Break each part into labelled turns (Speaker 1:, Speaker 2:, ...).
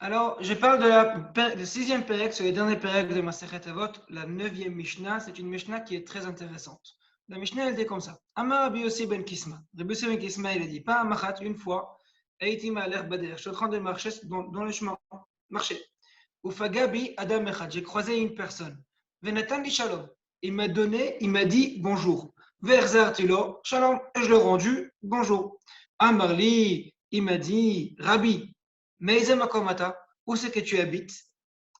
Speaker 1: Alors, je parle le sixième pérec, sur les derniers pérecs de Masechet Avot, la neuvième Mishnah. C'est une Mishnah qui est très intéressante. La Mishnah, elle dit comme ça. Amar Rabbi Yossi ben Kisma. Rabbi Yossi ben Kisma, il a dit, pas Machat, une fois, Aïti Ma'aler Bader, je suis en train de marcher dans le chemin, marcher. Ufagabi Adam Echad, j'ai croisé une personne. Venatan li Shalom. Il m'a donné, il m'a dit bonjour. Verzartilo, Shalom, et je l'ai rendu, bonjour. Amarli, il m'a dit, Rabbi, Meizemakomata, où c'est que tu habites?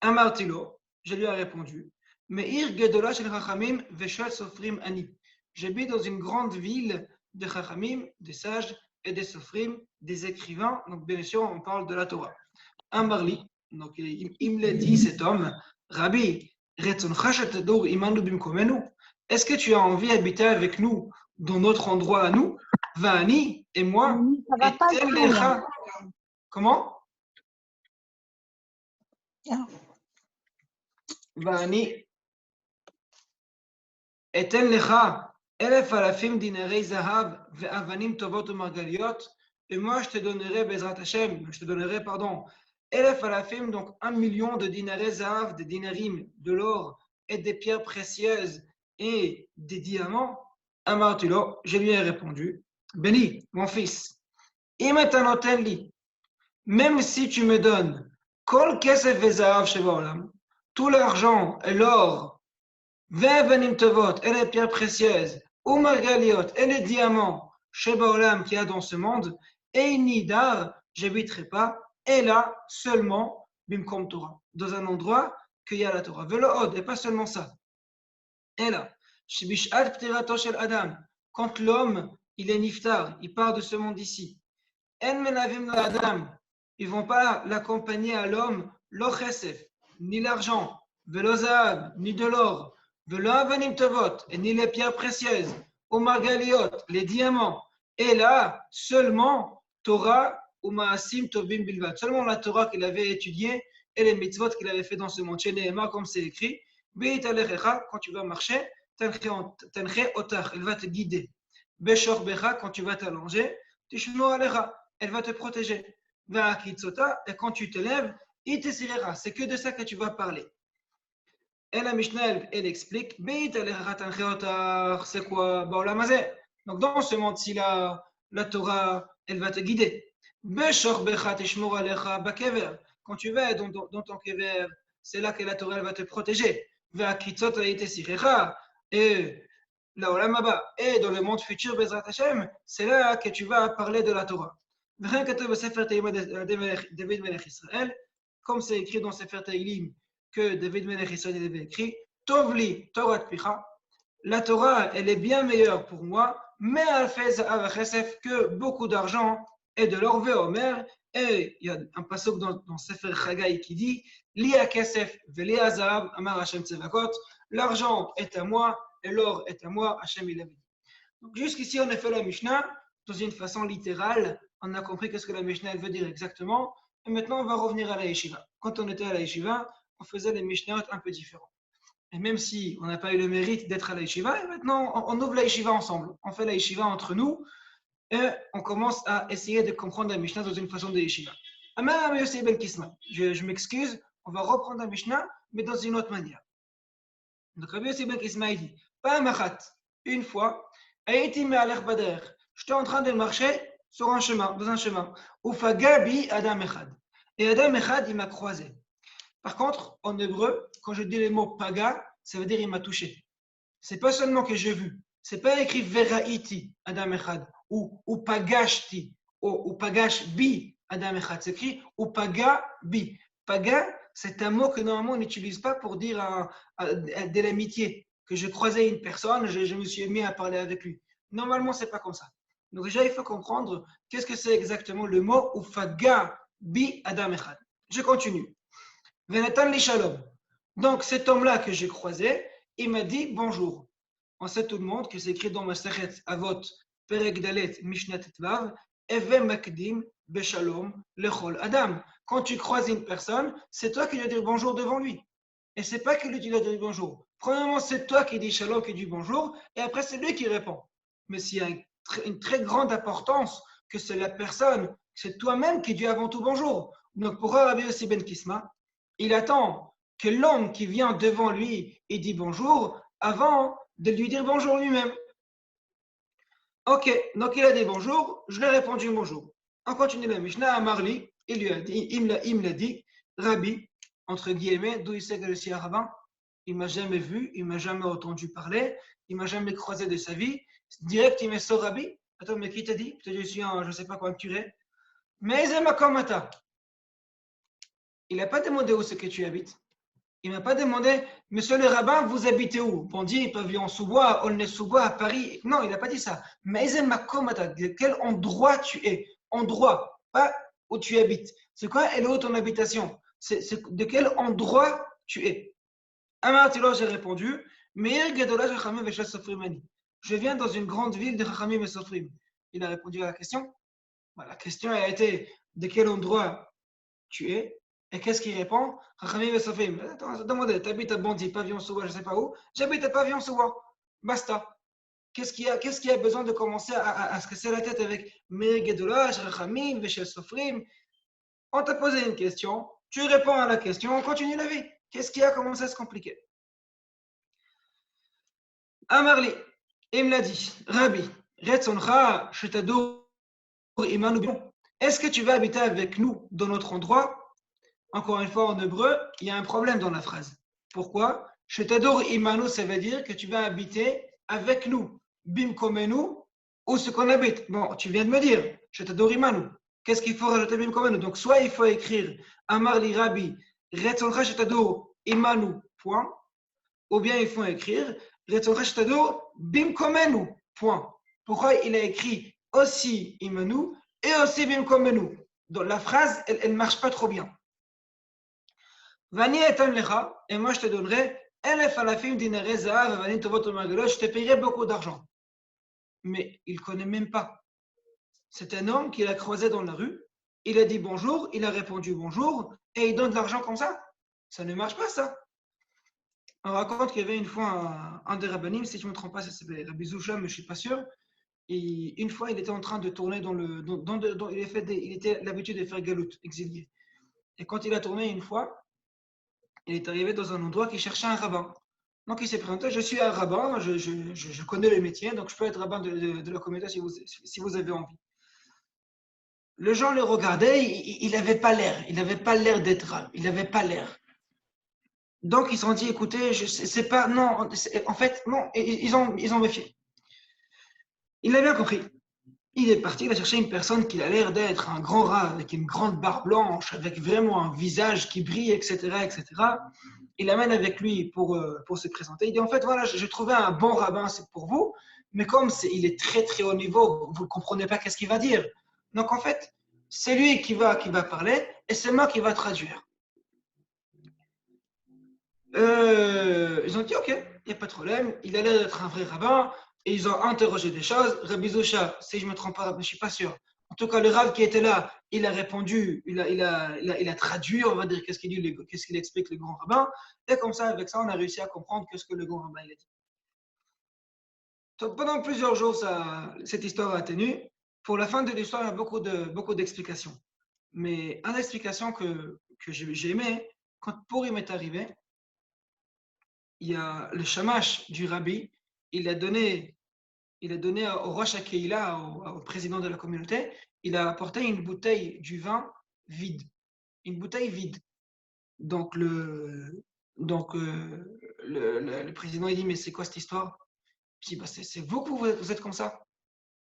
Speaker 1: Amartilo, je lui ai répondu, Meir Gedola shel Chachamim veshel Sofrim Ani. J'habite dans une grande ville de Chachamim, des sages et des Sofrim, des écrivains. Donc, bien sûr, on parle de la Torah. Amarli, donc il me l'a dit, cet homme, Rabbi, est-ce que tu as envie d'habiter avec nous dans notre endroit à nous? Vani et moi,
Speaker 2: Ça va
Speaker 1: et
Speaker 2: pas
Speaker 1: tel
Speaker 2: bien.
Speaker 1: lecha. Comment? Vani et tel lecha. Elef alafim dinarei zahav ve'avanim tovot u'margaliot. Et moi, je te donnerai, Bezrat Hashem, je te donnerai, pardon, Elef alafim, donc 1 million de dinarei zahav, des dinarim, de l'or et des pierres précieuses et des diamants. Amartulo, je lui ai répondu, Béni, mon fils, imetanotenli, même si tu me donnes kol kesef vezahav shebaolam, tout l'argent et l'or, ve'avanim tovot et les pierres précieuses, ou margaliot et les diamants, shebaolam qu'il y a dans ce monde, et nidar, j'habiterai pas, et là seulement, bimkom Torah, dans un endroit qu'il y a la Torah. Velo'od, et pas seulement ça. Et là, Shibishat ptirato shel Adam, quand l'homme, il est niftar, il part de ce monde ici. En menavim Adam, ils vont pas l'accompagner à l'homme, lo chesef, ni l'argent, velo zahav, ni de l'or, velo avanim tovot, et ni les pierres précieuses, ou margaliot, les diamants. Et là, seulement Torah ou maasim tovim bilvat, seulement la Torah qu'il avait étudiée et les mitzvot qu'il avait fait dans ce monde. Chez Nehema, comme c'est écrit, Beit alechecha, quand tu vas marcher, tenche otach, elle va te guider. Beshor becha, quand tu vas t'allonger, tishmo alecha, elle va te protéger. Et quand tu te lèves, c'est que de ça que tu vas parler. Et la Mishnah, elle explique, c'est quoi? Donc dans ce monde-ci, la Torah, elle va te guider. Quand tu vas dans ton kever, c'est là que la Torah elle va te protéger. Et là, et dans le monde futur, Bezrat Hashem, c'est là que tu vas parler de la Torah. David Melech Israël, comme c'est écrit dans Sefer Tehillim que David Melech Israël avait écrit, Tovli Torah Picha, la Torah elle est bien meilleure pour moi, mais elle fait que beaucoup d'argent et de l'or Omer. Et il y a un passage dans Sefer Chagai qui dit Lia Kesef Velia Zahav Amar Hashem Tzevakot, l'argent est à moi et l'or est à moi, Hashem il avait dit. Donc jusqu'ici on a fait la Mishnah dans une façon littérale, on a compris qu'est-ce que la Mishnah veut dire exactement, et maintenant on va revenir à la Yeshiva. Quand on était à la Yeshiva, on faisait les Mishnahot un peu différents. Et même si on n'a pas eu le mérite d'être à la Yeshiva, et maintenant on ouvre la Yeshiva ensemble. On fait la Yeshiva entre nous et on commence à essayer de comprendre la Mishnah dans une façon de Yeshiva. Amar Yossi ben Kisma, je m'excuse, on va reprendre la Mishnah, mais dans une autre manière. Donc Rabbi Yossi ben Kisma il dit, pas machat, une fois, Aïti me'alech bader, j'étais en train de marcher sur un chemin, dans un chemin. Ufagabi Adam Echad. Et Adam Echad, il m'a croisé. Par contre, en hébreu, quand je dis le mot paga, ça veut dire il m'a touché. C'est pas seulement que j'ai vu. C'est pas écrit veraiti Adam Echad ou pagashti ou pagash bi Adam Echad. C'est écrit ou paga bi. Paga, c'est un mot que normalement on n'utilise pas pour dire de l'amitié. Que je croisais une personne, je me suis mis à parler avec lui. Normalement, c'est pas comme ça. Donc déjà, il faut comprendre qu'est-ce que c'est exactement le mot ou faga bi Adam Echad. Je continue. Venatan li shalom. Donc cet homme-là que j'ai croisé, il m'a dit bonjour. On sait tout le monde que c'est écrit dans Masechet Avot, Perek Dalet, Mishnah Tetvav, Eve Makdim Beshalom Lechol Adam. Quand tu croises une personne, c'est toi qui dois dire bonjour devant lui. Et c'est pas que lui qui doit dire bonjour. Premièrement, c'est toi qui dis shalom, qui dis bonjour, et après c'est lui qui répond. Mais s'il y a une très grande importance que c'est la personne, c'est toi-même qui dis avant tout bonjour. Donc, pourquoi Rabbi Yossi ben Kisma, il attend que l'homme qui vient devant lui et dit bonjour avant de lui dire bonjour lui-même. Ok, donc il a dit bonjour, je lui ai répondu bonjour. On continue la Mishnah à Marli, il lui a dit, il me l'a dit, Rabbi, entre guillemets, d'où il sait que je suis un rabbin, il m'a jamais vu, il m'a jamais entendu parler, il m'a jamais croisé de sa vie. Direct, il me sort Rabbi. Attends, mais qui t'a dit? Peut-être que je suis un, je sais pas quoi, un curé. Mais il n'a pas demandé où c'est que tu habites. Il ne m'a pas demandé, monsieur le rabbin, vous habitez où? Bondy, Pavillon-sous-Bois, Aulnay-sous-Bois, à Paris. Non, il n'a pas dit ça. Mais de quel endroit tu es? Endroit, pas où tu habites. C'est quoi? Elle est où ton habitation? C'est de quel endroit tu es? Amartilo, j'ai répondu, Meir Gedolah Chachamim Veshel Sofrimani. Je viens dans une grande ville de Chachamim et Sofrim. Il a répondu à la question. La question a été de quel endroit tu es? Et qu'est-ce qu'il répond? Chachamim et Sofrim. Attends, demandez, tu habites à Bondy, Pavillon-sous-Bois, je ne sais pas où. J'habite à Pavillon-sous-Bois. Basta. Qu'est-ce qu'il y a besoin de commencer à se casser la tête avec Meir Gedolah Chachamim Veshel Sofrim? On t'a posé une question, tu réponds à la question, on continue la vie. Qu'est-ce qui a commencé à se compliquer? Amarli, il me l'a dit, Rabbi, Retzoncha, Shetadour, Imanu. Est-ce que tu vas habiter avec nous dans notre endroit? Encore une fois, en hébreu, il y a un problème dans la phrase. Pourquoi? Shetadour Imanu, ça veut dire que tu vas habiter avec nous. Bim komenu, ou ce qu'on habite. Bon, tu viens de me dire, Shetadour Imanu. Qu'est-ce qu'il faut rajouter Bim komenu? Donc, soit il faut écrire Amarli Rabbi, Retzoncha, Shetadour Imanu, point. Ou bien il faut écrire Bim Komenu. Point. Pourquoi il a écrit aussi Imanu et aussi Bim Komenu? Donc la phrase, elle ne marche pas trop bien. Vani etan lecha, et moi je te donnerai Elef alafim dinare zahav vanim tovot u'margelot, je te payerai beaucoup d'argent. Mais il ne connaît même pas. C'est un homme qu'il a croisé dans la rue, il a dit bonjour, il a répondu bonjour, et il donne de l'argent comme ça. Ça ne marche pas ça. On raconte qu'il y avait une fois un des rabbinim, si je ne me trompe pas, ça s'appelait Rabbi Zoucha, mais je ne suis pas sûr. Et une fois, il était en train de tourner il était l'habitude de faire galout, exilié. Et quand il a tourné une fois, il est arrivé dans un endroit qui cherchait un rabbin. Donc il s'est présenté, je suis un rabbin, je connais le métier, donc je peux être rabbin de la communauté si vous avez envie. Le gens le regardaient, il n'avait pas l'air d'être rabbin, il n'avait pas l'air. Donc ils se sont dit, écoutez, je sais pas, non, en fait, non, ils ont méfié. Il a bien compris. Il est parti, il a cherché une personne qui a l'air d'être un grand rat avec une grande barbe blanche, avec vraiment un visage qui brille, etc., etc. Il l'amène avec lui pour se présenter. Il dit en fait, voilà, j'ai trouvé un bon rabbin, c'est pour vous, mais comme il est très très haut niveau, vous ne comprenez pas qu'est-ce qu'il va dire. Donc en fait, c'est lui qui va parler et c'est moi qui va traduire. Ils ont dit ok, il n'y a pas de problème, il a l'air d'être un vrai rabbin. Et ils ont interrogé des choses. Rabbi Zoucha, si je ne me trompe pas, je ne suis pas sûr. En tout cas, le Rav qui était là, il a répondu, il a traduit, on va dire, qu'est-ce qu'il explique le grand rabbin. Et comme ça, avec ça, on a réussi à comprendre ce que le grand rabbin il a dit. Donc, pendant plusieurs jours, cette histoire a tenu. Pour la fin de l'histoire, il y a beaucoup d'explications. Mais une explication que j'ai aimé, quand Purim est arrivé, il y a le shamash du rabbi, il a donné au Rosh Hakeila, au président de la communauté, il a apporté une bouteille du vin vide. Une bouteille vide. Donc, le président il dit, mais c'est quoi cette histoire? Je dis, bah, c'est vous que vous êtes comme ça.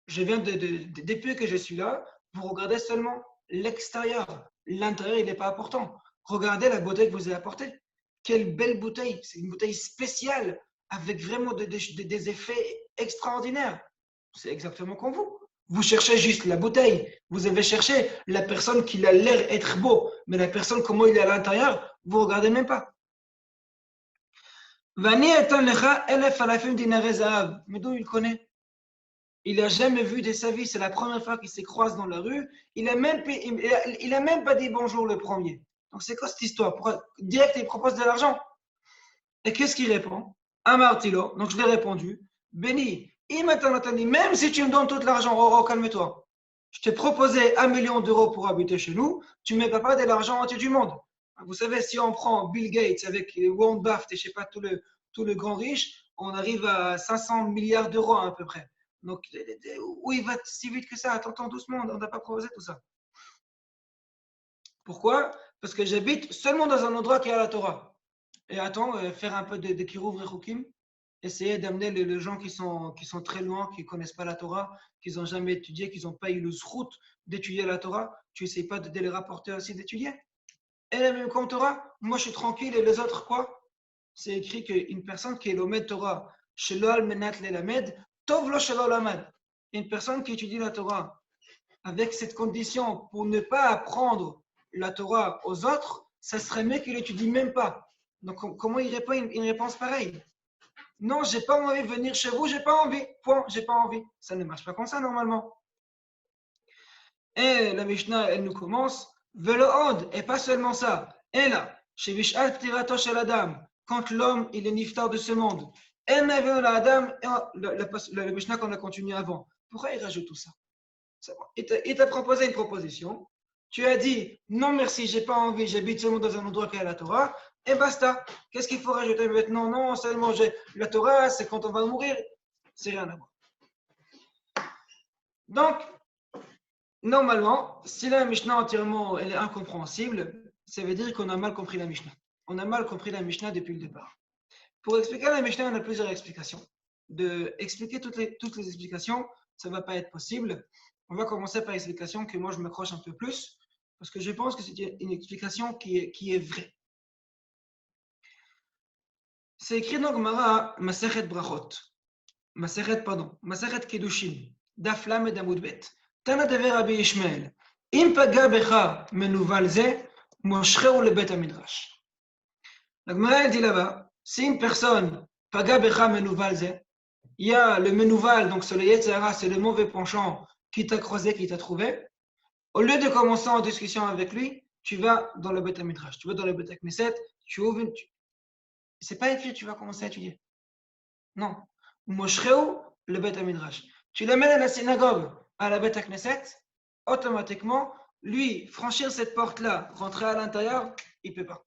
Speaker 1: Je viens depuis que je suis là, vous regardez seulement l'extérieur. L'intérieur, il n'est pas important. Regardez la bouteille que vous avez apportée. Quelle belle bouteille. C'est une bouteille spéciale avec vraiment des effets extraordinaires. C'est exactement comme vous. Vous cherchez juste la bouteille. Vous avez cherché la personne qui a l'air être beau, mais la personne, comment il est à l'intérieur, vous ne regardez même pas. Mais d'où il connaît? Il n'a jamais vu de sa vie, c'est la première fois qu'il se croise dans la rue. Il n'a même pas dit bonjour le premier. Donc c'est quoi cette histoire? Direct, il propose de l'argent. Et qu'est-ce qu'il répond? Amartilo. Donc je lui ai répondu, Béni, même si tu me donnes tout l'argent, oh, calme-toi. Je t'ai proposé 1 million d'euros pour habiter chez nous, tu ne m'as pas de l'argent entier du monde. Vous savez, si on prend Bill Gates avec Warren Buffett et je ne sais pas tous les grands riches, on arrive à 500 milliards d'euros à peu près. Donc, où il va si vite que ça? Attends doucement, on n'a pas proposé tout ça. Pourquoi? Parce que j'habite seulement dans un endroit qui a la Torah. Et attends, faire un peu de Kiruv Rechukim, essayer d'amener les gens qui sont très loin, qui ne connaissent pas la Torah, qui n'ont jamais étudié, qui n'ont pas eu le zrout d'étudier la Torah, tu n'essayes pas de les rapporter aussi d'étudier. Et la même comme Torah, moi je suis tranquille et les autres quoi? C'est écrit qu'une personne qui est l'Omed Torah, Shelo al menat lelamed, tov lo shelo lamad. Une personne qui étudie la Torah avec cette condition pour ne pas apprendre la Torah aux autres, ça serait mieux qu'il n'étudie même pas. Donc comment il répond une réponse pareille? Non, j'ai pas envie de venir chez vous, j'ai pas envie. Point, j'ai pas envie. Ça ne marche pas comme ça normalement. Et la Mishnah, elle nous commence, Velo'od, et pas seulement ça. Et là, chez Vishal Ptirato shel Adam, quand l'homme il est niftar de ce monde, et la Adam, la Mishnah qu'on a continué avant. Pourquoi il rajoute tout ça? Il t'a proposé une proposition. Tu as dit, non merci, j'ai pas envie, j'habite seulement dans un endroit qui a la Torah, et basta. Qu'est-ce qu'il faut rajouter maintenant? Non, seulement la Torah, c'est quand on va mourir. C'est rien à voir. Donc, normalement, si la Mishnah entièrement elle est incompréhensible, ça veut dire qu'on a mal compris la Mishnah. On a mal compris la Mishnah depuis le départ. Pour expliquer la Mishnah, on a plusieurs explications. Expliquer toutes les explications, ça ne va pas être possible. On va commencer par l'explication que moi je m'accroche un peu plus, parce que je pense que c'est une explication qui est vraie. C'est écrit dans Gemara Masechet Brachot, Masechet Kedushin, Daf Lamed Amud Bet. Tana dever Rabbi Ishmael, Im paga becha menuval ze, moshcheu le Bet Midrash. La Gemara dit là-bas, si une personne paga becha menuval ze, il y a le menouval, donc c'est le Yetzirah, c'est le mauvais penchant qui t'a croisé, qui t'a trouvé. Au lieu de commencer en discussion avec lui, tu vas dans le Beth Midrash, tu vas dans le Beth Knesset, tu ouvres une. C'est pas écrit, tu vas commencer à étudier. Non. Moshreu, le Beth Midrash. Tu l'amènes à la synagogue, à la Beth Knesset, automatiquement, lui, franchir cette porte-là, rentrer à l'intérieur, il ne peut pas.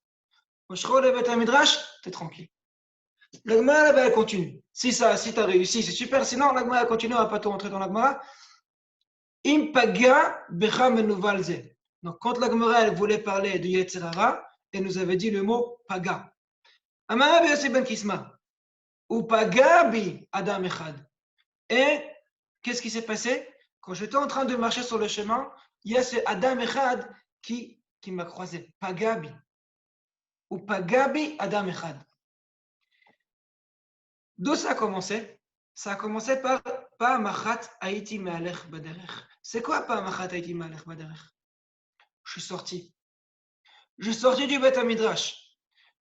Speaker 1: Moshreu, le Beth Midrash, tu es tranquille. La Gemara, elle continue. Si tu as réussi, c'est super. Sinon, la Gemara continue, on ne va pas tout rentrer dans la Gemara. Impaga becha menuval ze. Donc, quand la Gemara elle voulait parler de Yetzirara, elle nous avait dit le mot paga. Amara bi Yossi ben Kisma. Ou paga bi Adam echad. Et qu'est-ce qui s'est passé? Quand j'étais en train de marcher sur le chemin, il y a ce Adam echad qui m'a croisé. Paga bi. Ou paga bi Adam echad. D'où ça a commencé? Ça a commencé par Pa'amachat haïti me'alech baderech. C'est quoi Pa'amachat haïti me'alech baderech? Je suis sorti du Beth Midrash.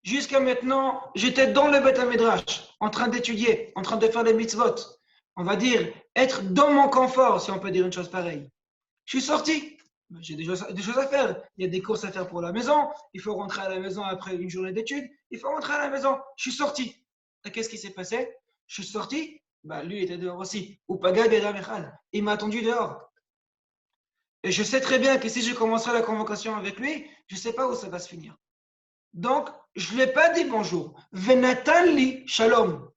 Speaker 1: Jusqu'à maintenant, j'étais dans le Beth Midrash, en train d'étudier, en train de faire les mitzvot. On va dire, être dans mon confort, si on peut dire une chose pareille. Je suis sorti. J'ai des choses à faire. Il y a des courses à faire pour la maison. Il faut rentrer à la maison après une journée d'études. Il faut rentrer à la maison. Je suis sorti. Et qu'est-ce qui s'est passé? Je suis sorti. Lui, il était dehors aussi. Ou Pagad et Ramechal. Il m'a attendu dehors. Et je sais très bien que si je commencerai la convocation avec lui, je ne sais pas où ça va se finir. Donc, je ne lui ai pas dit bonjour. Venatan li shalom.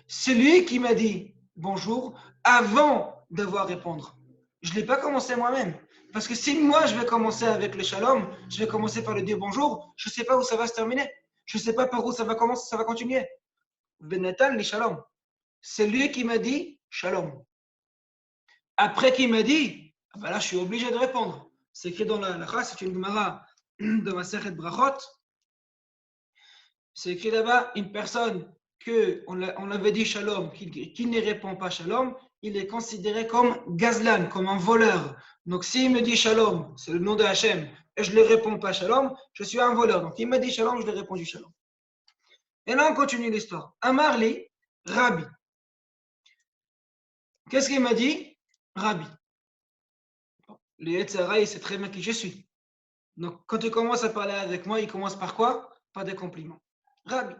Speaker 1: C'est lui qui m'a dit bonjour avant devoir répondre. Je ne l'ai pas commencé moi-même. Parce que si moi, je vais commencer avec le shalom, je vais commencer par lui dire bonjour, je ne sais pas où ça va se terminer. Je ne sais pas par où ça va commencer, ça va continuer. Venatan li shalom. C'est lui qui m'a dit shalom. Après qu'il m'a dit, là, je suis obligé de répondre. C'est écrit dans la Lacha, c'est une Gemara de Masechet Brachot. C'est écrit là-bas, une personne on avait dit shalom, qui ne répond pas shalom, il est considéré comme gazlan, comme un voleur. Donc s'il me dit shalom, c'est le nom de Hachem, et je ne lui réponds pas shalom, je suis un voleur. Donc il m'a dit shalom, je lui ai répondu shalom. Et là on continue l'histoire. Amarli, Rabbi. Qu'est-ce qu'il m'a dit? Rabbi. Le Yetzirah, il sait très bien qui je suis. Donc, quand il commence à parler avec moi, il commence par quoi? Par des compliments. Rabbi.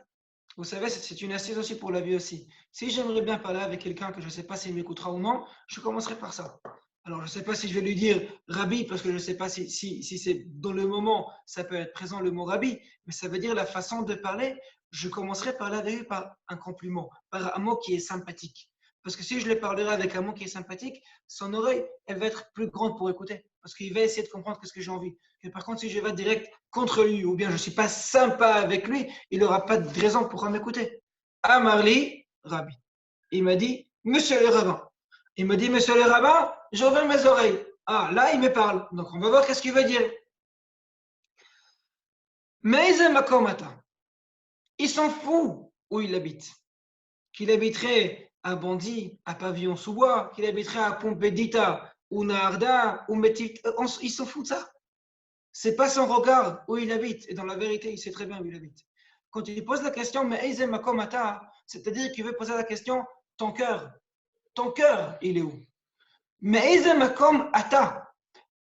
Speaker 1: Vous savez, c'est une astuce aussi pour la vie aussi. Si j'aimerais bien parler avec quelqu'un que je ne sais pas s'il m'écoutera ou non, je commencerai par ça. Alors, je ne sais pas si je vais lui dire Rabbi, parce que je ne sais pas si c'est dans le moment, ça peut être présent le mot Rabbi, mais ça veut dire la façon de parler. Je commencerai par l'arriver par un compliment, par un mot qui est sympathique. Parce que si je lui parlerai avec un mot qui est sympathique, son oreille, elle va être plus grande pour écouter. Parce qu'il va essayer de comprendre ce que j'ai envie. Et par contre, si je vais direct contre lui, ou bien je ne suis pas sympa avec lui, il n'aura pas de raison pour m'écouter. Amarli, Rabbi. Il m'a dit, Monsieur le rabbin. Il me dit, Monsieur le rabbin, j'ouvre mes oreilles. Ah, là, il me parle. Donc, on va voir qu'est-ce qu'il veut dire. Mais il s'en fout où il habite. Qu'il habiterait à Bondy, à Pavillon-sous-Bois, qu'il habiterait à Pompédita, ou Naarda, ou Métit. Il s'en fout de ça. C'est pas son regard où il habite. Et dans la vérité, il sait très bien où il habite. Quand il pose la question, mais c'est-à-dire qu'il veut poser la question, ton cœur, il est où? Mais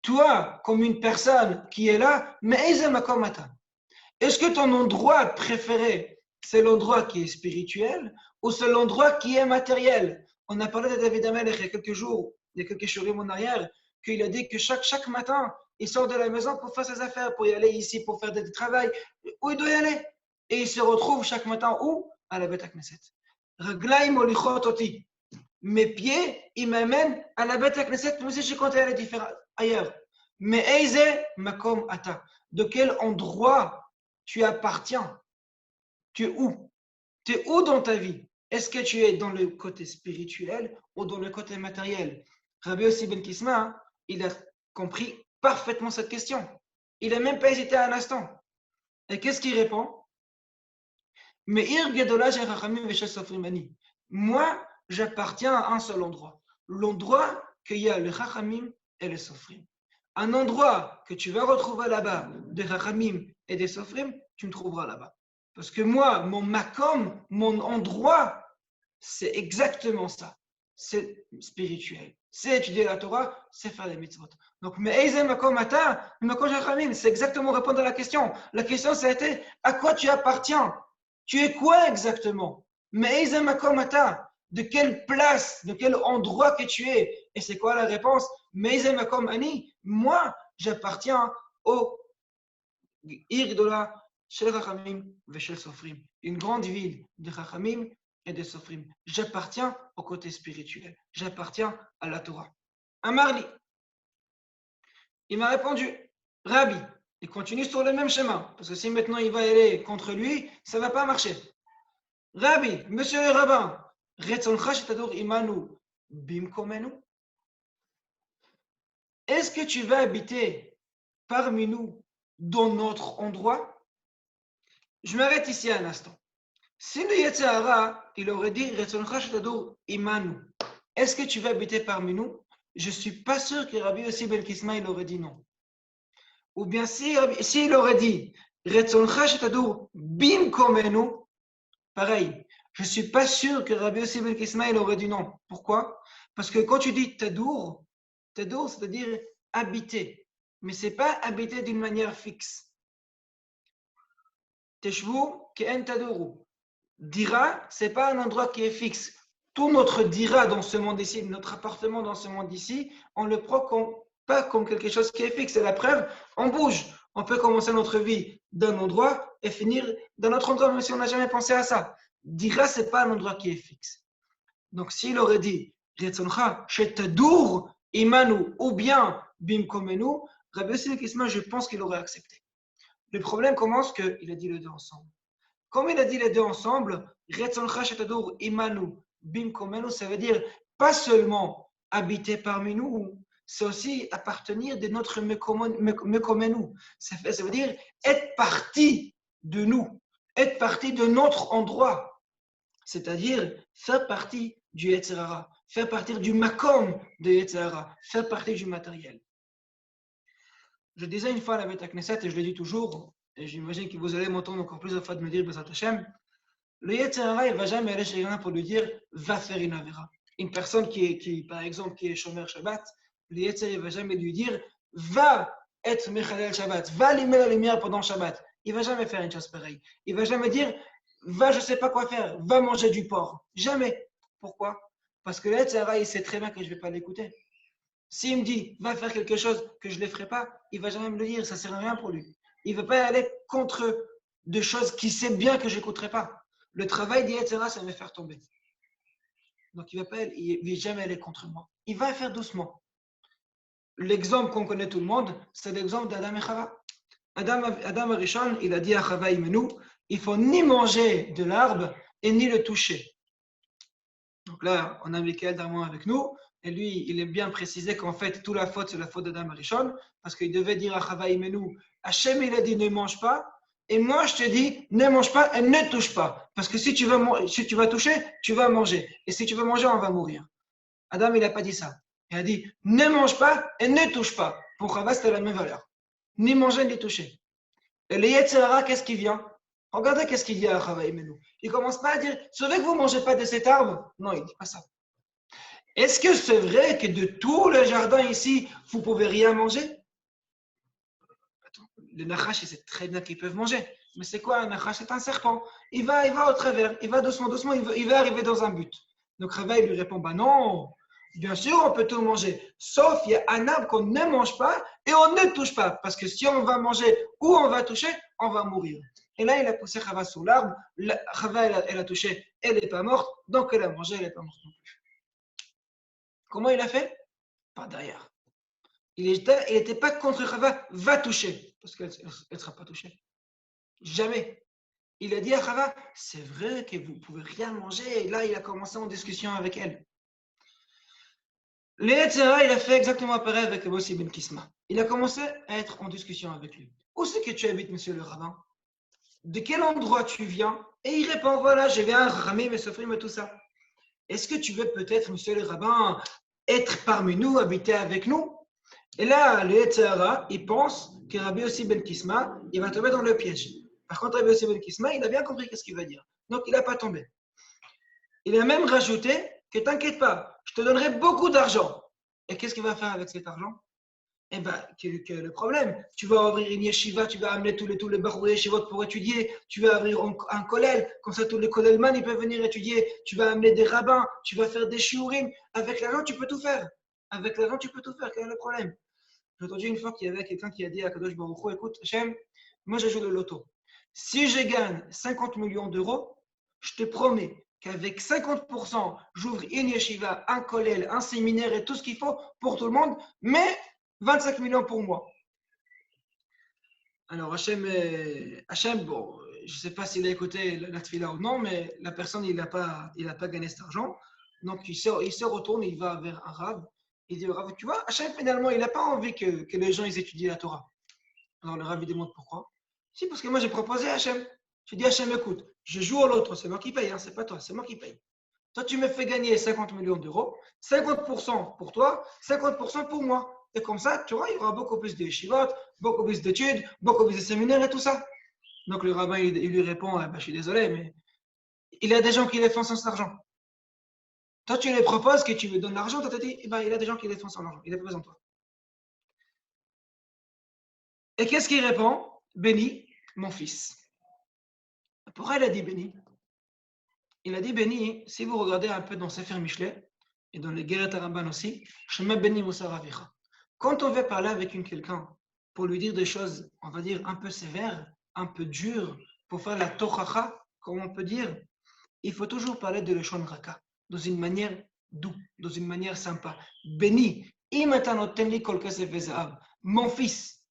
Speaker 1: toi, comme une personne qui est là, est-ce que ton endroit préféré, c'est l'endroit qui est spirituel ou c'est l'endroit qui est matériel? On a parlé de David Amelech il y a quelques jours, il y a quelques jours en arrière, qu'il a dit que chaque matin, il sort de la maison pour faire ses affaires, pour y aller ici, pour faire du travail. Où il doit y aller? Et il se retrouve chaque matin où? À la Beth Knesset. Raglaim olichot oti. Mes pieds, ils m'amènent à la Beth Knesset, même si je comptais aller ailleurs. Mais Eize Makom Ata. De quel endroit tu appartiens? Tu es où? Tu es où dans ta vie? Est-ce que tu es dans le côté spirituel ou dans le côté matériel? Rabbi Yossi Ben Kisma, il a compris parfaitement cette question. Il n'a même pas hésité un instant. Et qu'est-ce qu'il répond? Moi, j'appartiens à un seul endroit. L'endroit qu'il y a le Chachamim et le Sofrim. Un endroit que tu vas retrouver là-bas, des Chachamim et des Sofrim, tu me trouveras là-bas. Parce que moi, mon makom, mon endroit, c'est exactement ça. C'est spirituel. C'est étudier la Torah, c'est faire des mitzvot. Donc, c'est exactement répondre à la question. La question, ça a été, à quoi tu appartiens? Tu es quoi exactement? De quelle place, de quel endroit que tu es? Et c'est quoi la réponse? Moi, j'appartiens au Irdola Shel Rachamim Veshel Sofrim, une grande ville de Rachamim et de Sofrim. J'appartiens au côté spirituel. J'appartiens à la Torah. Amarli, il m'a répondu, Rabbi, il continue sur le même chemin, parce que si maintenant il va aller contre lui, ça ne va pas marcher. Rabbi, monsieur le rabbin, est-ce que tu vas habiter parmi nous dans notre endroit? Je m'arrête ici un instant. Si le Yetzirah, il aurait dit imanu, est-ce que tu vas habiter parmi nous? Je ne suis pas sûr que Rabbi Yossi Ben Kisma il aurait dit non. Ou bien s'il aurait dit bim komenu, pareil, je ne suis pas sûr que Rabbi Yossi Ben Kisma il aurait dit non. Pourquoi? Parce que quand tu dis tadour, c'est-à-dire habiter, mais ce n'est pas habiter d'une manière fixe. Teshvu ke'en tadouru. Dira, ce n'est pas un endroit qui est fixe. Tout notre dira dans ce monde ici, notre appartement dans ce monde ici, on le prend pas comme quelque chose qui est fixe. Et la preuve, on bouge. On peut commencer notre vie d'un endroit et finir d'un autre endroit, même si on n'a jamais pensé à ça. Dira, ce n'est pas un endroit qui est fixe. Donc, s'il aurait dit, shetadur imanu, ou bien bimkomenu, Rabbi Yossi Kisma, je pense qu'il aurait accepté. Le problème commence qu'il a dit les deux ensemble. Comme il a dit les deux ensemble, imanu bimkomenu, ça veut dire pas seulement habiter parmi nous, c'est aussi appartenir de notre mekomenu. Ça veut dire être partie de nous, être partie de notre endroit, c'est-à-dire faire partie du Yetzirah, faire partie du makom de Yetzirah, faire partie du matériel. Je disais une fois à la Beth Knesset, et je le dis toujours, et j'imagine que vous allez m'entendre encore plus de fois de me dire Bezat Hashem, le Yetzirah, il ne va jamais aller chez quelqu'un pour lui dire va faire une avera. Une personne par exemple, qui est Shomer Shabbat, le Yetzirah, il ne va jamais lui dire va être Mechalel Shabbat, va allumer la lumière pendant Shabbat. Il ne va jamais faire une chose pareille. Il ne va jamais dire va, je ne sais pas quoi faire, va manger du porc. Jamais. Pourquoi? Parce que le Yetzirah, il sait très bien que je ne vais pas l'écouter. S'il me dit, va faire quelque chose que je ne le ferai pas, il ne va jamais me le dire, ça ne sert à rien pour lui. Il ne va pas aller contre de choses qu'il sait bien que je n'écouterai pas. Le travail d'Yetzera, ça va me faire tomber. Donc il ne va jamais aller contre moi. Il va faire doucement. L'exemple qu'on connaît tout le monde, c'est l'exemple d'Adam et Chava. Adam Arishon, il a dit à Chava Imenu, il faut ni manger de l'arbre et ni le toucher. Donc là, on a Michael Darmon avec nous, et lui, il aime bien préciser qu'en fait, toute la faute, c'est la faute d'Adam Arishon, parce qu'il devait dire à Chava Imenu, Hachem, il a dit ne mange pas, et moi, je te dis, ne mange pas et ne touche pas. Parce que si tu vas toucher, tu vas manger. Et si tu vas manger, on va mourir. Adam, il n'a pas dit ça. Il a dit, ne mange pas et ne touche pas. Pour Chava, c'était la même valeur. Ni manger, ni toucher. Et le Yetzirah, qu'est-ce qui vient? Regardez qu'est-ce qu'il dit à Chava Imenu. Il ne commence pas à dire, c'est vrai que vous ne mangez pas de cet arbre? Non, il ne dit pas ça. Est-ce que c'est vrai que de tout le jardin ici, vous ne pouvez rien manger? Le nachash, il sait très bien qu'ils peuvent manger. Mais c'est quoi un nachash? C'est un serpent. Il va au travers, il va doucement, doucement, il va arriver dans un but. Donc Chava, il lui répond, bah non, bien sûr, on peut tout manger. Sauf, il y a un arbre qu'on ne mange pas et on ne touche pas. Parce que si on va manger ou on va toucher, on va mourir. Et là, il a poussé Chava sur l'arbre. Chava, elle a touché, elle n'est pas morte. Donc, elle a mangé, elle n'est pas morte non plus. Comment il a fait? Par derrière. Il n'était pas contre Chava, va toucher. Parce qu'elle ne sera pas touchée. Jamais. Il a dit à Chava, c'est vrai que vous ne pouvez rien manger. Et là, il a commencé en discussion avec elle. Le Yetzirah, il a fait exactement pareil avec Bossi Ben Kisma. Il a commencé à être en discussion avec lui. Où c'est que tu habites, monsieur le rabbin? De quel endroit tu viens? Et il répond, voilà, je viens ramer mes sofrim et tout ça. Est-ce que tu veux peut-être, monsieur le rabbin, être parmi nous, habiter avec nous? Et là, le Yetzirah, il pense que Rabbi Yossi Ben Kisma, il va tomber dans le piège. Par contre, Rabbi Yossi Ben Kisma, il a bien compris ce qu'il va dire. Donc, il n'a pas tombé. Il a même rajouté que t'inquiète pas, je te donnerai beaucoup d'argent. Et qu'est-ce qu'il va faire avec cet argent? Eh bien, quel est le problème? Tu vas ouvrir une yeshiva, tu vas amener tous les barreaux yeshivot pour étudier, tu vas ouvrir un kollel, comme ça tous les kollelman ils peuvent venir étudier, tu vas amener des rabbins, tu vas faire des shiurim. Avec l'argent, tu peux tout faire. Avec l'argent, tu peux tout faire. Quel est le problème? J'ai entendu une fois qu'il y avait quelqu'un qui a dit à Kadosh Baruch Hu, écoute, Hachem, moi je joue le loto. Si je gagne 50 millions d'euros, je te promets qu'avec 50%, j'ouvre une yeshiva, un kollel, un séminaire et tout ce qu'il faut pour tout le monde, mais 25 millions pour moi. Alors Hachem, bon, je ne sais pas s'il a écouté la tefila ou non, mais la personne, il n'a pas gagné cet argent. Donc il se retourne, il va vers un rave. Il dit au rave, tu vois, Hachem, finalement, il n'a pas envie que les gens ils étudient la Torah. Alors le rave, il demande pourquoi. Si, parce que moi, j'ai proposé à Hachem. Je dis, Hachem, écoute, je joue au l'autre, c'est moi qui paye, hein, c'est pas toi, c'est moi qui paye. Toi, tu me fais gagner 50 millions d'euros, 50% pour toi, 50% pour moi. Et comme ça, tu vois, il y aura beaucoup plus de yeshivot, beaucoup plus d'études, beaucoup plus de séminaires et tout ça. Donc le rabbin, il lui répond, ah, bah, je suis désolé, mais il y a des gens qui les font sans argent. Toi, tu les proposes que tu lui donnes l'argent, toi, tu te dis, eh ben, il y a des gens qui les font sans argent, il n'a pas besoin de toi. Et qu'est-ce qu'il répond? Béni, mon fils. Pourquoi il a dit béni? Il a dit béni, si vous regardez un peu dans Sefer Michelet et dans les Geret Haramban aussi, Shema béni Moussar Avicha. Quand on veut parler avec quelqu'un pour lui dire des choses, on va dire un peu sévères, un peu dures, pour faire la tochacha, comme on peut dire, il faut toujours parler de Leshon Raka, dans une manière douce, dans une manière sympa. Béni, mon fils,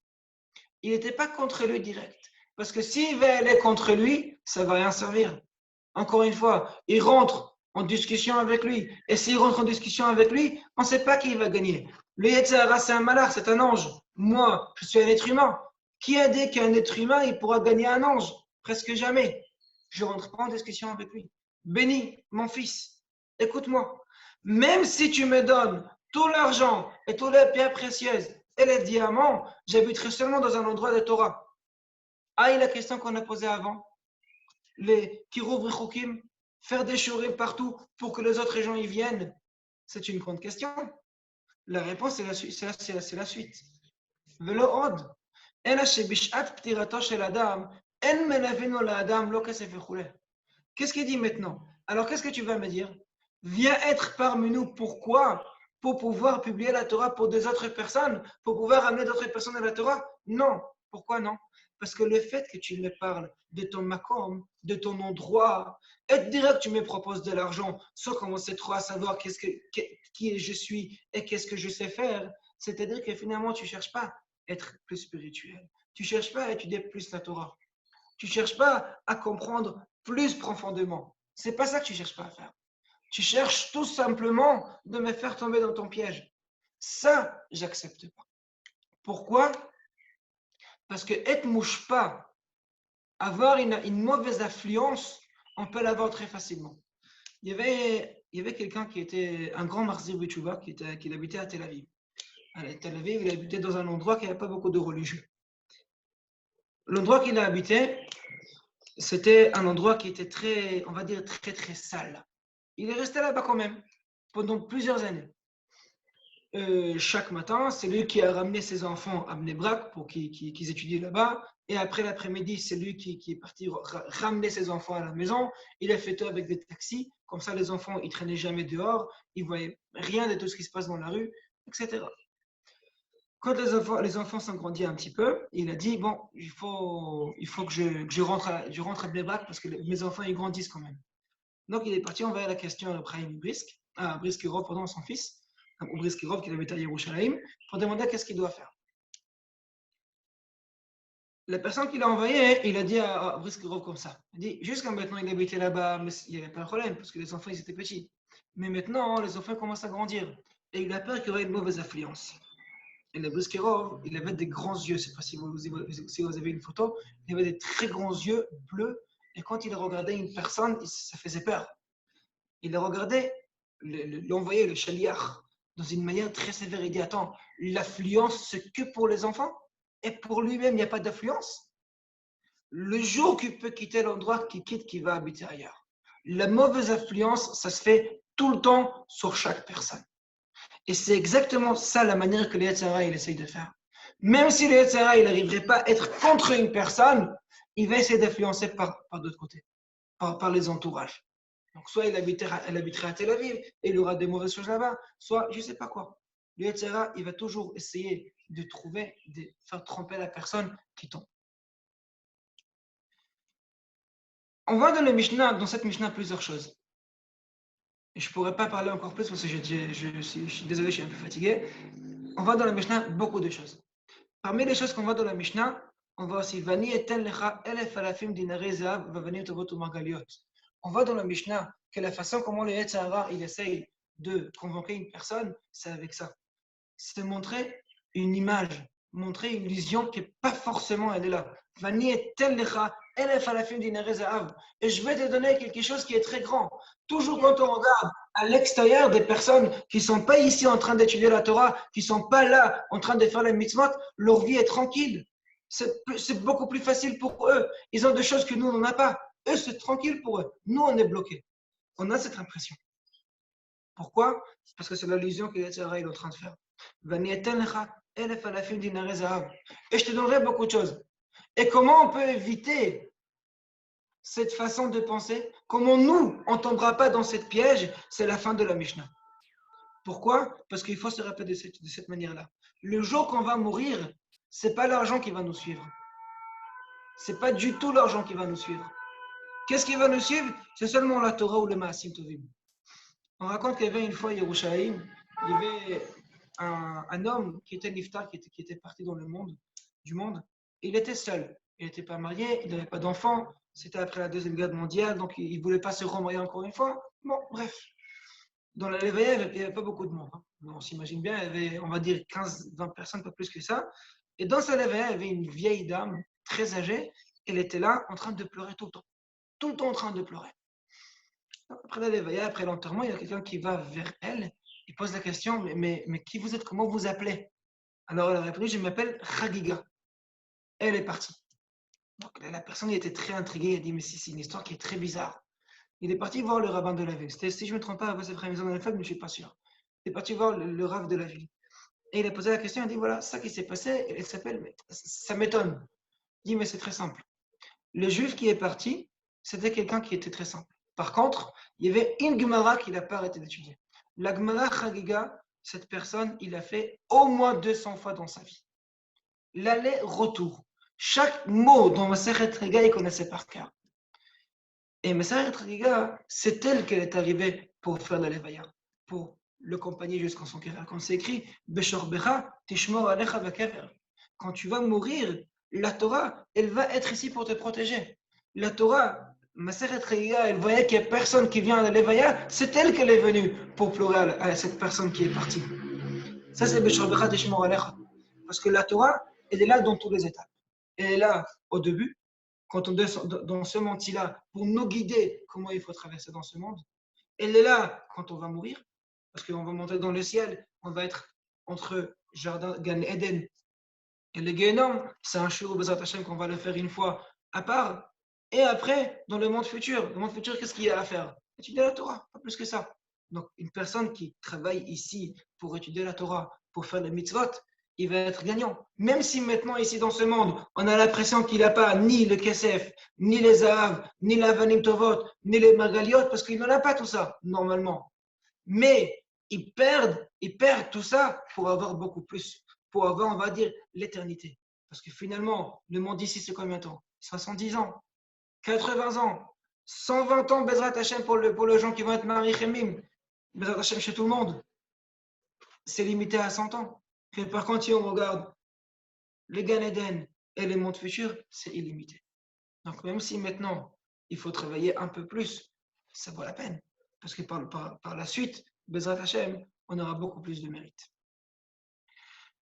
Speaker 1: il n'était pas contre lui direct. Parce que s'il va aller contre lui, ça ne va rien servir. Encore une fois, il rentre en discussion avec lui. Et s'il rentre en discussion avec lui, on ne sait pas qui va gagner. Le Yetzirah, c'est un malach, c'est un ange. Moi, je suis un être humain. Qui a dit qu'un être humain, il pourra gagner un ange? Presque jamais. Je ne rentre pas en discussion avec lui. Béni, mon fils, écoute-moi. Même si tu me donnes tout l'argent et toutes les pierres précieuses et les diamants, j'habiterai seulement dans un endroit de Torah. Ah, et la question qu'on a posée avant, les Kiruv Rechukim, faire des shurim partout pour que les autres gens y viennent, c'est une grande question. La réponse, c'est la suite. Velo od, ela shebishat ptirato shel adam, en menavinu la adam lo kesef vechule. Qu'est-ce qu'il dit maintenant? Alors, qu'est-ce que tu vas me dire? Viens être parmi nous. Pourquoi? pour pouvoir publier la Torah pour des autres personnes, pour pouvoir amener d'autres personnes à la Torah? Non. Pourquoi non? Parce que le fait que tu me parles de ton makom, de ton endroit, et direct tu me proposes de l'argent sans commencer trop à savoir qui je suis et qu'est-ce que je sais faire, c'est-à-dire que finalement tu ne cherches pas à être plus spirituel, tu ne cherches pas à étudier plus la Torah, tu ne cherches pas à comprendre plus profondément. C'est pas ça que tu ne cherches pas à faire. Tu cherches tout simplement de me faire tomber dans ton piège. Ça, j'accepte pas. Pourquoi? Parce que être mouche-pas, avoir une mauvaise affluence, on peut l'avoir très facilement. Il y avait quelqu'un qui était un grand Marzir Bechouva qui habitait à Tel Aviv. À Tel Aviv, il habitait dans un endroit qui n'avait pas beaucoup de religieux. L'endroit qu'il a habité, c'était un endroit qui était très, on va dire, très, très sale. Il est resté là-bas quand même, pendant plusieurs années. Chaque matin, c'est lui qui a ramené ses enfants à Bnei Brak pour qu'ils étudient là-bas. Et après l'après-midi, c'est lui qui est parti ramener ses enfants à la maison. Il a fait tout avec des taxis. Comme ça, les enfants, ils traînaient jamais dehors. Ils voyaient rien de tout ce qui se passe dans la rue, etc. Quand les enfants sont grandis un petit peu, il a dit, bon, il faut que je rentre à Bnei Brak parce que mes enfants, ils grandissent quand même. Donc, il est parti envoyer la question à Ibrahim Briskirov, pardon, son fils, ou Briskirov, qui habite à Yerushalayim, pour demander qu'est-ce qu'il doit faire. La personne qui l'a envoyé, il a dit à Briskirov comme ça. Il dit, jusqu'à maintenant, il habitait là-bas, mais il n'y avait pas de problème, parce que les enfants, ils étaient petits. Mais maintenant, les enfants commencent à grandir. Et il a peur qu'il y aurait une mauvaise influence. Et le Briskirov, il avait des grands yeux. Je ne sais pas si vous avez une photo. Il avait des très grands yeux bleus. Et quand il regardait une personne, ça faisait peur. Il regardait l'envoyé, le chaliach, dans une manière très sévère. Il dit, attends, l'affluence, c'est que pour les enfants? Et pour lui-même, il n'y a pas d'affluence? Le jour qu'il peut quitter l'endroit, qu'il quitte, qu'il va habiter ailleurs. La mauvaise affluence, ça se fait tout le temps sur chaque personne. Et c'est exactement ça la manière que le Yetzer Hara, il essaye de faire. Même si le Yetzer Hara, il n'arriverait pas à être contre une personne, il va essayer d'influencer par d'autres côtés, par les entourages. Donc, soit elle habiterait à Tel Aviv et il aura des mauvaises choses là-bas, soit je ne sais pas quoi. Le Yetzer Hara, il va toujours essayer de faire tromper la personne qui tombe. On voit dans cette Mishnah plusieurs choses. Et je ne pourrais pas parler encore plus parce que je suis désolé, je suis un peu fatigué. On voit dans la Mishnah beaucoup de choses. Parmi les choses qu'on voit dans la Mishnah, on voit aussi Vani eten lecha elef alafim dinarei zehav vavanim tovot umargaliot. On voit dans la Mishnah que la façon comment le Yetzer Hara il essaye de convoquer une personne, c'est avec ça. C'est montrer une image, montrer une vision qui n'est pas forcément elle est là. Vani eten lecha elef alafim dinarei zehav. Et je vais te donner quelque chose qui est très grand. Toujours quand on regarde à l'extérieur des personnes qui ne sont pas ici en train d'étudier la Torah, qui ne sont pas là en train de faire les mitzvot, leur vie est tranquille. C'est beaucoup plus facile pour eux. Ils ont des choses que nous, on n'a pas. Eux, c'est tranquille pour eux. Nous, on est bloqués. On a cette impression. Pourquoi? Parce que c'est l'allusion que Yetzer Hara est en train de faire. Et je te donnerai beaucoup de choses. Et comment on peut éviter cette façon de penser? Comment nous, on ne tombera pas dans cette piège? C'est la fin de la Mishnah. Pourquoi? Parce qu'il faut se rappeler de cette manière-là. Le jour qu'on va mourir, ce n'est pas l'argent qui va nous suivre. Ce n'est pas du tout l'argent qui va nous suivre. Qu'est-ce qui va nous suivre? C'est seulement la Torah ou le Maasim Tovim. On raconte qu'il y avait une fois à Yerushalayim, il y avait un homme qui était niftar, qui était parti dans le monde, du monde. Il était seul. Il n'était pas marié, il n'avait pas d'enfant. C'était après la Deuxième Guerre mondiale, donc il ne voulait pas se remarier encore une fois. Bon, bref. Dans la Léveillée, il n'y avait pas beaucoup de monde. On s'imagine bien, il y avait, on va dire, 15-20 personnes, pas plus que ça. Et dans sa Léveillée, il y avait une vieille dame, très âgée. Elle était là, en train de pleurer tout le temps. Tout le temps en train de pleurer. Après la Léveillée, après l'enterrement, il y a quelqu'un qui va vers elle. Il pose la question, mais qui vous êtes? Comment vous appelez? Alors elle a répondu, je m'appelle Chagiga. Elle est partie. Donc la personne était très intriguée. Elle a dit, mais c'est une histoire qui est très bizarre. Il est parti voir le rabbin de la ville. C'était, si je ne me trompe pas, c'est frère maison dans la femme, mais je ne suis pas sûr. Il est parti voir le rav de la ville. Et il a posé la question, il a dit, voilà, ça qui s'est passé, elle s'appelle, mais ça m'étonne. Il dit, mais c'est très simple. Le juif qui est parti, c'était quelqu'un qui était très simple. Par contre, il y avait une Gemara qui n'a pas arrêté d'étudier. La Gemara Chagiga, cette personne, il a fait au moins 200 fois dans sa vie. L'aller-retour. Chaque mot dans Masechet Riga, il connaissait par cœur. Et Masechet Riga, c'est elle qu'elle est arrivée pour faire la levaya, pour le accompagner jusqu'en son kéver. Quand c'est écrit, Beshorbecha, Tishmor Alecha Vakever. Quand tu vas mourir, la Torah, elle va être ici pour te protéger. La Torah, Masechet Riga, elle voyait qu'il n'y a personne qui vient à la levaya, c'est elle qu'elle est venue pour pleurer à cette personne qui est partie. Ça, c'est Beshorbecha, Tishmor Alecha. Parce que la Torah, elle est là dans tous les étapes. Elle est là au début, quand on descend dans ce monde-là, pour nous guider comment il faut traverser dans ce monde. Elle est là quand on va mourir, parce qu'on va monter dans le ciel, on va être entre Jardin Gan Eden et le Gehenom. C'est un shiur Bezrat Hashem qu'on va le faire une fois à part. Et après, dans le monde futur, qu'est-ce qu'il y a à faire? Étudier la Torah, pas plus que ça. Donc, une personne qui travaille ici pour étudier la Torah, pour faire les mitzvot, il va être gagnant. Même si maintenant, ici dans ce monde, on a l'impression qu'il n'a pas ni le kesef, ni les zahav, ni l'avanim tovot, ni les magaliot, parce qu'il n'en a pas tout ça, normalement. Mais ils perdent tout ça pour avoir beaucoup plus, pour avoir, on va dire, l'éternité. Parce que finalement, le monde ici, c'est combien de temps? 70 ans, 80 ans, 120 ans, Bezrat Hashem pour les gens qui vont être mariés Chemim, Bezrat Hashem chez tout le monde. C'est limité à 100 ans. Et par contre, si on regarde le Gan Eden et les mondes futurs, c'est illimité. Donc, même si maintenant, il faut travailler un peu plus, ça vaut la peine. Parce que par la suite, Bezrat Hashem, on aura beaucoup plus de mérite.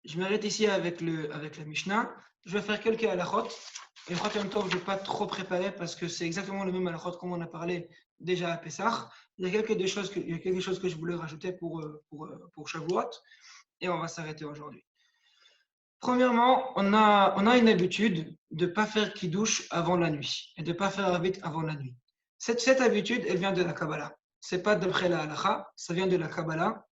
Speaker 1: Je m'arrête ici avec la Mishnah. Je vais faire quelques halachot. Et en même temps, je ne vais pas trop préparer parce que c'est exactement le même halachot comme on a parlé déjà à Pessah. Il y a quelque chose que je voulais rajouter pour Shavuot. Et on va s'arrêter aujourd'hui. Premièrement, on a une habitude de ne pas faire kiddush avant la nuit et de ne pas faire avit avant la nuit. Cette habitude, elle vient de la Kabbalah. Ce n'est pas d'après la halacha, ça vient de la Kabbalah.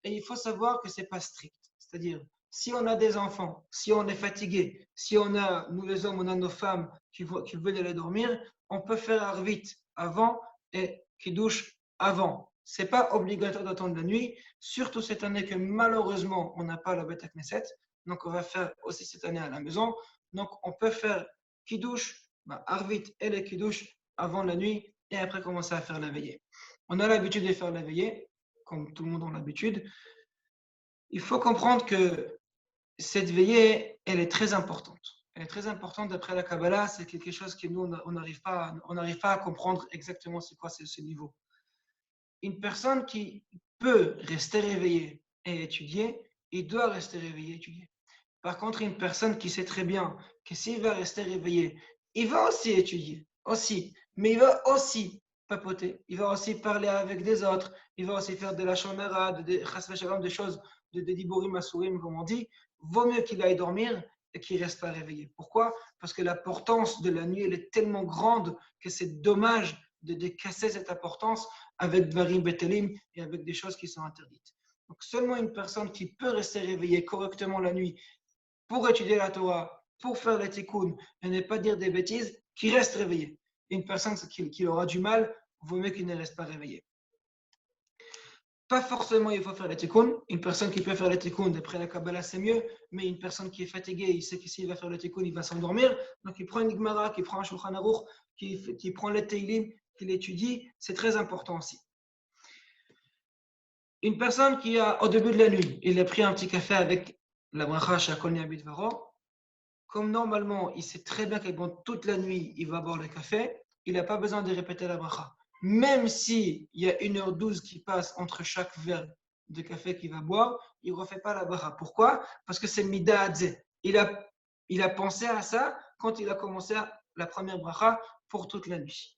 Speaker 1: Et il faut savoir que ce n'est pas strict. C'est-à-dire, si on a des enfants, si on est fatigué, si nous les hommes, on a nos femmes qui veulent aller dormir, on peut faire avit avant et kiddush avant. Ce n'est pas obligatoire d'attendre la nuit, surtout cette année que malheureusement, on n'a pas la Beth Knesset. Donc, on va faire aussi cette année à la maison. Donc, on peut faire kiddush, arvit et le kiddush avant la nuit et après commencer à faire la veillée. On a l'habitude de faire la veillée, comme tout le monde a l'habitude. Il faut comprendre que cette veillée, elle est très importante. Elle est très importante d'après la Kabbalah. C'est quelque chose que nous, on n'arrive pas à comprendre exactement c'est quoi ce niveau. Une personne qui peut rester réveillée et étudier, il doit rester réveillé et étudier. Par contre, une personne qui sait très bien que s'il va rester réveillé, il va aussi étudier, mais il va aussi papoter, il va aussi parler avec des autres, il va aussi faire de la shonara, des choses, de diborim asurim, comme on dit. Vaut mieux qu'il aille dormir et qu'il ne reste pas réveillé. Pourquoi? Parce que l'importance de la nuit, elle est tellement grande que c'est dommage de casser cette importance avec Dvarim Betelim et avec des choses qui sont interdites. Donc seulement une personne qui peut rester réveillée correctement la nuit pour étudier la Torah, pour faire les tikkun et ne pas dire des bêtises, qui reste réveillé. Une personne qui aura du mal, vaut mieux qu'il ne reste pas réveillé. Pas forcément il faut faire les tikkun. Une personne qui peut faire les tikkun d'après la Kabbalah, c'est mieux, mais une personne qui est fatiguée, il sait que s'il va faire le tikkun, il va s'endormir. Donc il prend une Gemara, qui prend un Shulchan Aruch, qui prend les Teilim, qui l'étudie, c'est très important aussi. Une personne qui au début de la nuit, il a pris un petit café avec la bracha Shakol Niabit Varo. Comme normalement, il sait très bien que toute la nuit, il va boire le café, il n'a pas besoin de répéter la bracha. Même s'il y a 1h12 qui passe entre chaque verre de café qu'il va boire, il ne refait pas la bracha. Pourquoi? Parce que c'est Mida Adze. Il a pensé à ça quand il a commencé la première bracha pour toute la nuit.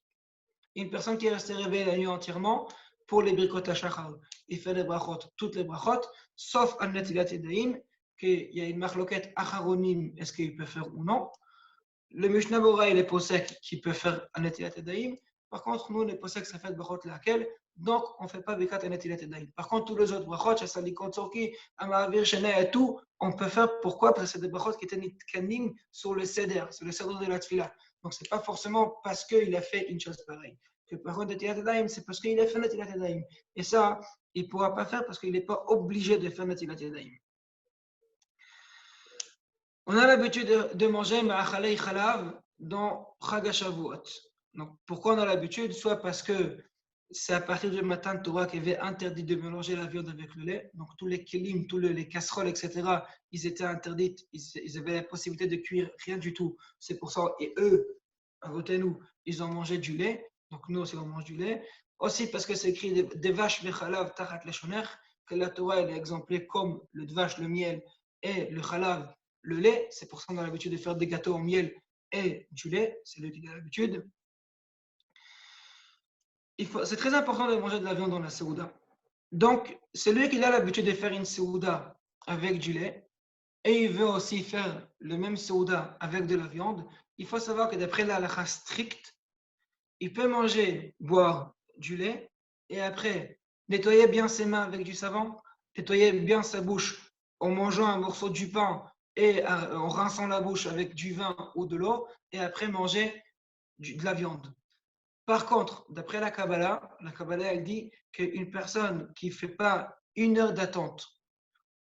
Speaker 1: Une personne qui est restée réveillée la nuit entièrement, pour les brikot hashachar, il fait les brachot, toutes les brachot, sauf al netilat yadayim, qu'il y a une marloquette acharonim, est-ce qu'il peut faire ou non. Le Mishnah Bora, il est posek qui peut faire al netilat yadayim. Par contre, nous, les posek, ça fait brachot laquelle, donc on ne fait pas brikat al netilat yadayim. Par contre, tous les autres brachot, chasalikot sorki, amavir shena et tout, on peut faire. Pourquoi? Parce que c'est des brachot qui étaient nitkanim sur le seder de la tfila. Donc, ce n'est pas forcément parce qu'il a fait une chose pareille. que par contre, Netilat Yadayim, c'est parce qu'il est fait Netilat Yadayim. Et ça, il ne pourra pas faire parce qu'il n'est pas obligé de faire Netilat Yadayim. On a l'habitude de manger Ma'achalei Chalav dans Chag HaShavuot. Donc, pourquoi on a l'habitude? Soit parce que c'est à partir du matin de Torah qu'il avait interdit de mélanger la viande avec le lait. Donc, tous les kelim, tous les casseroles, etc., ils étaient interdits. Ils avaient la possibilité de cuire rien du tout. C'est pour ça, et eux, à côté de nous, ils ont mangé du lait. Donc, nous aussi, on mange du lait. Aussi parce que c'est écrit des vaches Mechalav Tachat Leshoner, que la Torah elle est exemplée comme le dvash, le miel et le chalav, le lait. C'est pour ça qu'on a l'habitude de faire des gâteaux au miel et du lait. C'est lui qui a l'habitude. C'est très important de manger de la viande dans la Seouda. Donc, celui qui a l'habitude de faire une Seouda avec du lait et il veut aussi faire le même Seouda avec de la viande, il faut savoir que d'après la halakha stricte, il peut manger, boire du lait et après nettoyer bien ses mains avec du savon, nettoyer bien sa bouche en mangeant un morceau du pain et en rinçant la bouche avec du vin ou de l'eau et après manger de la viande. Par contre, d'après la Kabbalah elle dit qu'une personne qui ne fait pas 1 heure d'attente,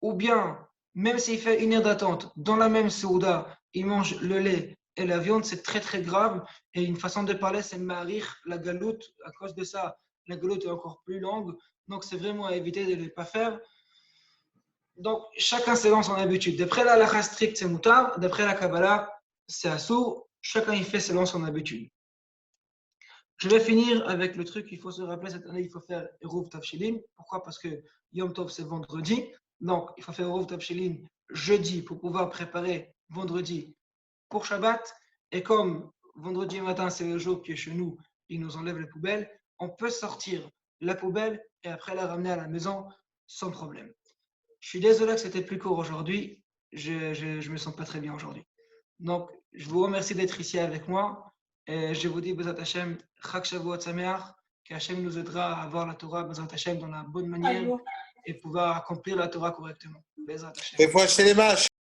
Speaker 1: ou bien, même s'il fait 1 heure d'attente, dans la même Seouda, il mange le lait et la viande, c'est très très grave. Et une façon de parler, c'est marir la galoute. À cause de ça, la galoute est encore plus longue. Donc, c'est vraiment à éviter de ne pas faire. Donc, chacun selon son habitude. D'après la halakha stricte, c'est moutar. D'après la Kabbalah, c'est assour. Chacun il fait selon son habitude. Je vais finir avec le truc qu'il faut se rappeler cette année, il faut faire Eruv Tavshilin. Pourquoi? Parce que Yom Tov c'est vendredi. Donc, il faut faire Eruv Tavshilin jeudi pour pouvoir préparer vendredi pour Shabbat. Et comme vendredi matin, c'est le jour qui est chez nous, il nous enlève les poubelles, on peut sortir la poubelle et après la ramener à la maison sans problème. Je suis désolé que c'était plus court aujourd'hui. Je me sens pas très bien aujourd'hui. Donc, je vous remercie d'être ici avec moi. Et je vous dis, Bezat Hashem, Chag Shavuot Sameach, qu'Hashem nous aidera à avoir la Torah, Bezat Hashem, dans la bonne manière et pouvoir accomplir la Torah correctement. Bezat Hashem.
Speaker 2: Et faut acheter les mâches.